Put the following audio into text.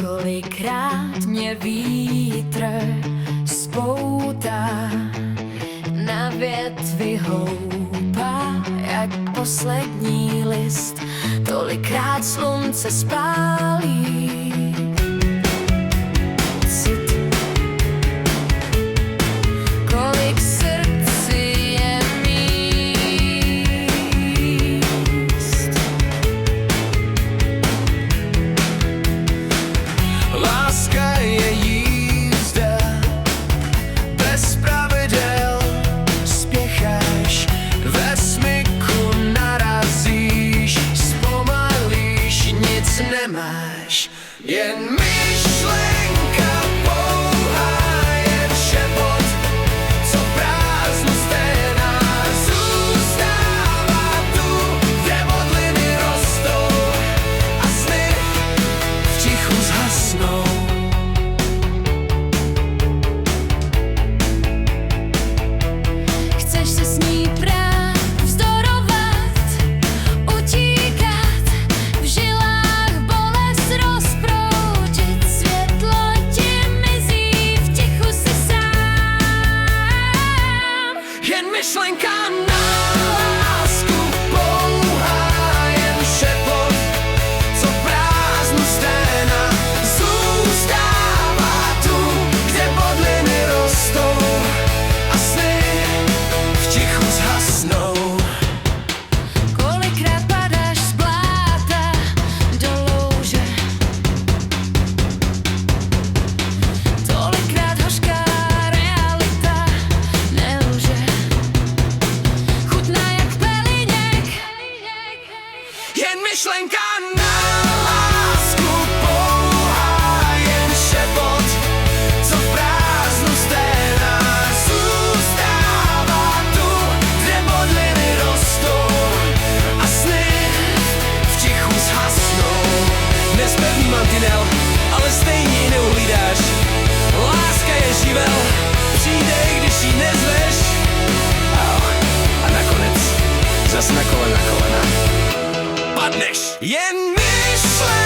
Kolikrát mě vítr spoutá, na větvi houpá jak poslední list, tolikrát slunce spálí. Kolik srdci je míst, láska je jízda bez pravidel, spěcháš, ve smyku narazíš, zpomalíš, nic nemáš, jen myšlenka pouhá, jen šepot, co prázdnu sténá, zůstává tu, kde modliny rostou a sny v tichu zhasnou. chceš se s ní prát, vzdorovat, utíkat, v žilách bolest rozproudit, světlo ti mizí, v tichu si sám. Jen myšlenka na lásku pouhá, jen šepot, co prázdnu sténa, zůstává tu, kde bodliny rostou a sny v tichu zhasnou. Kolikrát padáš z bláta do louže, tolikrát hořká realita nelže, chutná jak peliněk. Jen myšlenka na lásku pouhá, jen šepot, co prázdnu sténá, zůstává tu, kde modliny rostou a sny v tichu zhasnou. Nezbevný mantinel, ale stejně ji neuhlídáš. Láska je živel, přijde, když ji nezveš. A nakonec zas na kolena padneš. Jen myšlenka